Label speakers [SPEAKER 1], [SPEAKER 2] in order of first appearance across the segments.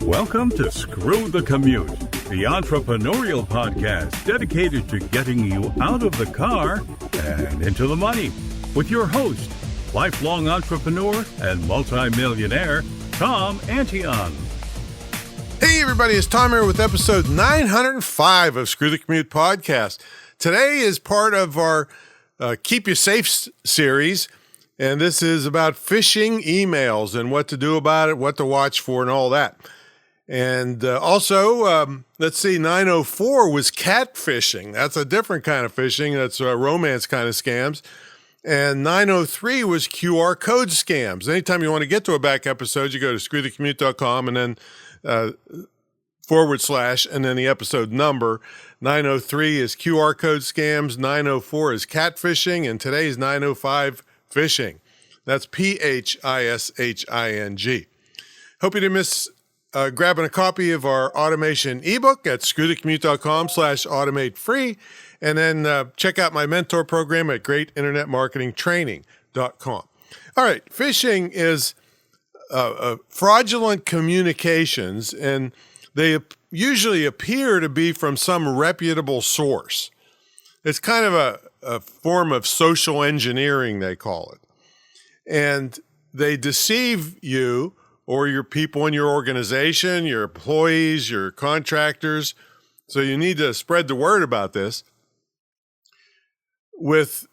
[SPEAKER 1] Welcome to Screw the Commute, the entrepreneurial podcast dedicated to getting you out of the car and into the money, with your host, lifelong entrepreneur and multimillionaire, Tom Antion.
[SPEAKER 2] Hey everybody, it's Tom here with episode 905 of Screw the Commute podcast. Today is part of our Keep You Safe series, and this is about phishing emails and what to do about it, what to watch for, and all that. And also, let's see, 904 was catfishing. That's a different kind of phishing. That's romance kind of scams. And 903 was QR code scams. Anytime you want to get to a back episode, you go to screwthecommute.com and then / and then the episode number. 903 is QR code scams. 904 is catfishing. And today's 905 phishing. That's PHISHING. Hope you didn't miss grabbing a copy of our automation ebook at screwthecommute.com/automate free. And then check out my mentor program at greatinternetmarketingtraining.com. All right. Phishing is fraudulent communications, and they usually appear to be from some reputable source. It's kind of a form of social engineering, they call it. And they deceive you or your people in your organization, your employees, your contractors. So you need to spread the word about this with,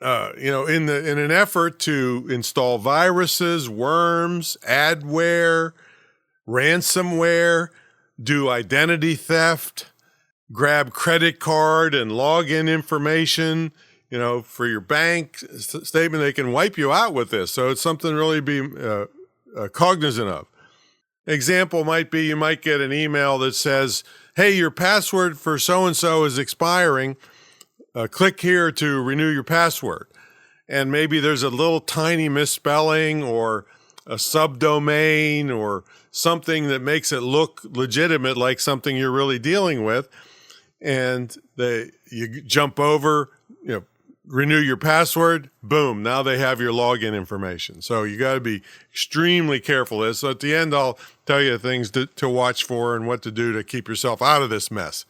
[SPEAKER 2] in an effort to install viruses, worms, adware, ransomware, do identity theft, grab credit card and login information, for your bank statement. They can wipe you out with this. So it's something really to be cognizant of. Example might be you might get an email that says, hey, your password for so-and-so is expiring. Click here to renew your password. And maybe there's a little tiny misspelling or a subdomain or something that makes it look legitimate, like something you're really dealing with. And you jump over, renew your password, boom, now they have your login information. So you got to be extremely careful of this. So at the end, I'll tell you things to watch for and what to do to keep yourself out of this mess.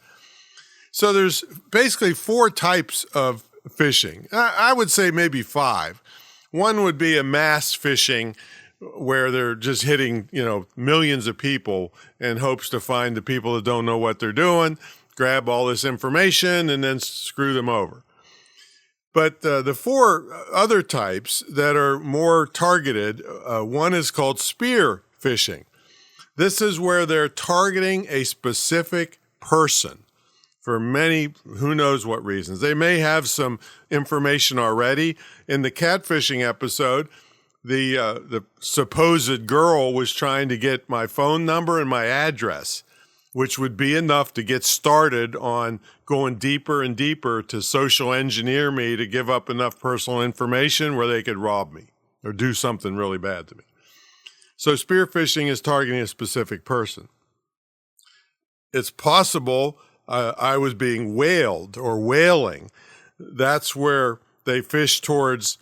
[SPEAKER 2] So there's basically 4 types of phishing. I would say maybe 5. One would be a mass phishing, where they're just hitting, millions of people in hopes to find the people that don't know what they're doing, grab all this information, and then screw them over. But the 4 other types that are more targeted, one is called spear phishing. This is where they're targeting a specific person for many, who knows what reasons. They may have some information already. In the catfishing episode, the supposed girl was trying to get my phone number and my address, which would be enough to get started on going deeper and deeper to social engineer me to give up enough personal information where they could rob me or do something really bad to me. So spear phishing is targeting a specific person. It's possible I was being whaled or whaling. That's where they fish towards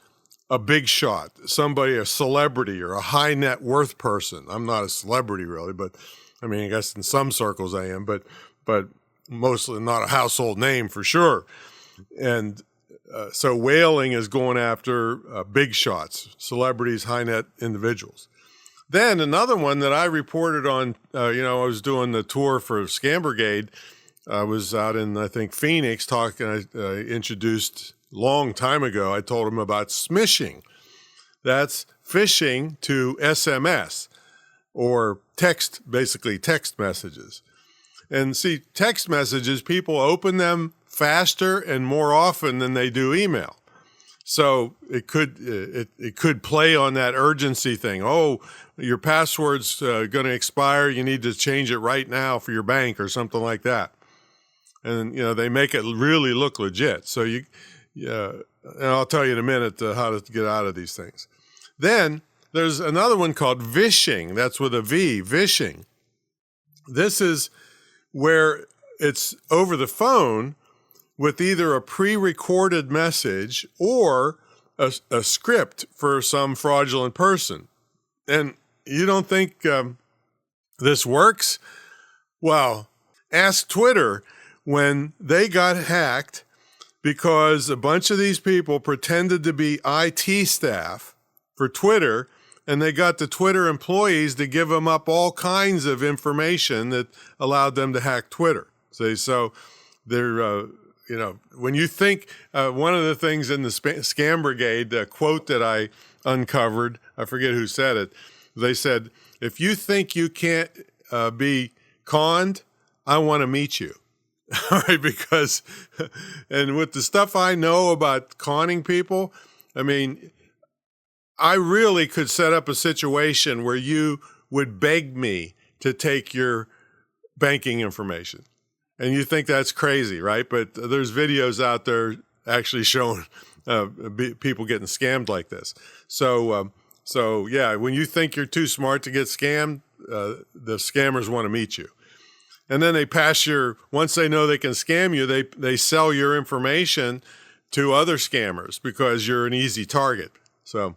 [SPEAKER 2] a big shot, somebody, a celebrity or a high net worth person. I'm not a celebrity really, but I guess in some circles I am, but mostly not a household name for sure. And so whaling is going after big shots, celebrities, high net individuals. Then another one that I reported on, I was doing the tour for Scam Brigade. I was out in, I think, Phoenix talking. I introduced long time ago. I told them about smishing. That's phishing to SMS or text, basically text messages. And see, text messages, people open them faster and more often than they do email. So it could play on that urgency thing. Oh, your password's going to expire. You need to change it right now for your bank or something like that. And, they make it really look legit. So and I'll tell you in a minute how to get out of these things. Then there's another one called Phishing. That's with a V, Phishing. This is where it's over the phone with either a pre-recorded message or a script for some fraudulent person. And you don't think this works? Well, ask Twitter when they got hacked because a bunch of these people pretended to be IT staff for Twitter, and they got the Twitter employees to give them up all kinds of information that allowed them to hack Twitter. See, so they're, when you think, one of the things in the Scam Brigade, a quote that I uncovered, I forget who said it, they said, if you think you can't be conned, I want to meet you. All right, because, and with the stuff I know about conning people, I mean, I really could set up a situation where you would beg me to take your banking information. And you think that's crazy, right? But there's videos out there actually showing people getting scammed like this. So yeah, when you think you're too smart to get scammed, the scammers want to meet you. And then they once they know they can scam you, they sell your information to other scammers because you're an easy target. So,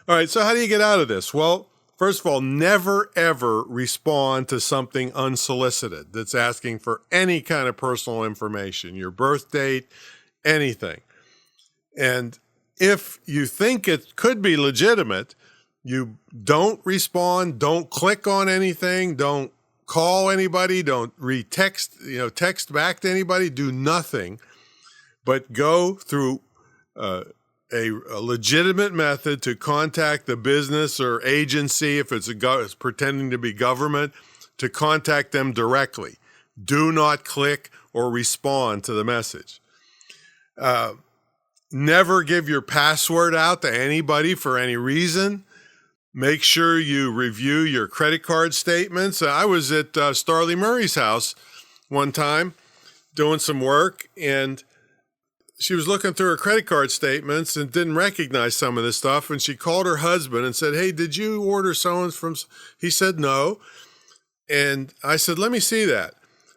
[SPEAKER 2] all right, so how do you get out of this? Well, first of all, never, ever respond to something unsolicited that's asking for any kind of personal information, your birth date, anything. And if you think it could be legitimate, you don't respond, don't click on anything, don't call anybody, don't text back to anybody, do nothing, but go through a legitimate method to contact the business or agency, if it's pretending to be government, to contact them directly. Do not click or respond to the message. Never give your password out to anybody for any reason. Make sure you review your credit card statements. I was at Starlee Murray's house one time doing some work, and she was looking through her credit card statements and didn't recognize some of this stuff. And she called her husband and said, "Hey, did you order so-and-so from?" He said, "No." And I said, "Let me see that."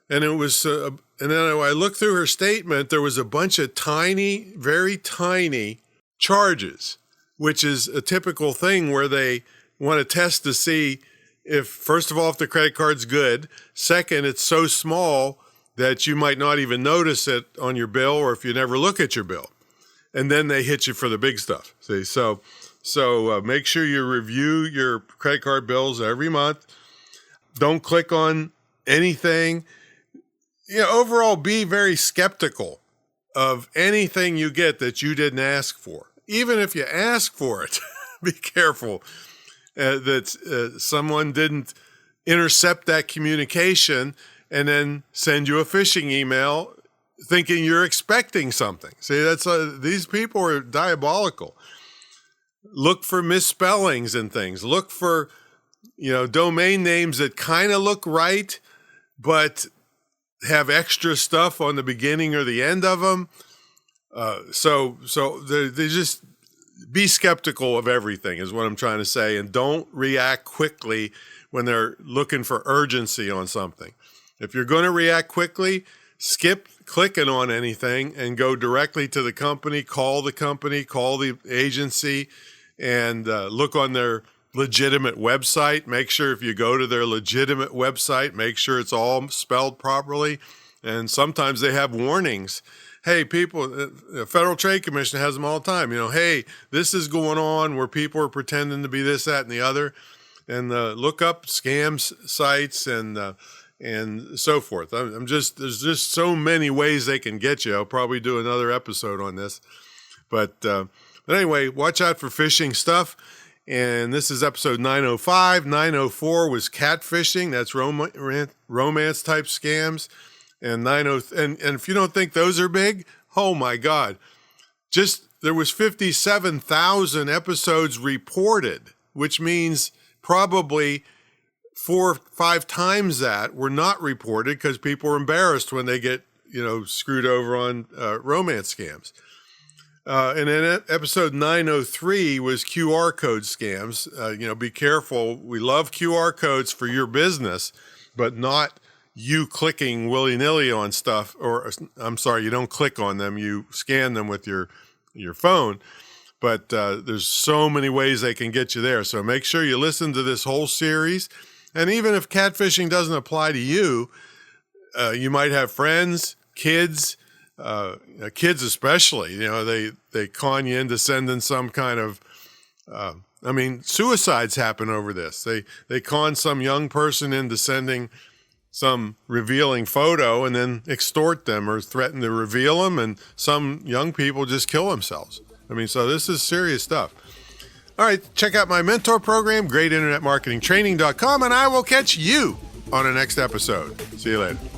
[SPEAKER 2] And it was, and then I looked through her statement. There was a bunch of tiny, very tiny charges, which is a typical thing where they want to test to see if, first of all, if the credit card's good. Second, it's so small that you might not even notice it on your bill, or if you never look at your bill. And then they hit you for the big stuff. See, so make sure you review your credit card bills every month. Don't click on anything. Overall, be very skeptical of anything you get that you didn't ask for. Even if you ask for it, be careful that someone didn't intercept that communication and then send you a phishing email thinking you're expecting something. See, that's these people are diabolical. Look for misspellings and things. Look for, domain names that kind of look right, but have extra stuff on the beginning or the end of them. So they just be skeptical of everything is what I'm trying to say, and don't react quickly when they're looking for urgency on something. If you're going to react quickly, skip clicking on anything and go directly to the company, call the agency, and look on their legitimate website. Make sure if you go to their legitimate website, make sure it's all spelled properly. And sometimes they have warnings. Hey, people, the Federal Trade Commission has them all the time. Hey, this is going on where people are pretending to be this, that, and the other. And look up scam sites and so forth. There's just so many ways they can get you. I'll probably do another episode on this. But anyway, watch out for phishing stuff. And this is episode 905. 904 was catfishing. That's romance type scams. And and if you don't think those are big, oh my God. There was 57,000 episodes reported, which means probably 4 or 5 times that were not reported because people are embarrassed when they get, screwed over on romance scams. And then episode 903 was QR code scams. Be careful. We love QR codes for your business, but not you clicking willy-nilly on stuff, or I'm sorry, you don't click on them, you scan them with your phone. But there's so many ways they can get you there. So make sure you listen to this whole series. And even if catfishing doesn't apply to you, you might have friends, kids especially. They con you into sending some kind of. Suicides happen over this. They con some young person into sending some revealing photo and then extort them or threaten to reveal them, and some young people just kill themselves. So this is serious stuff. All right, check out my mentor program, greatinternetmarketingtraining.com, and I will catch you on the next episode. See you later.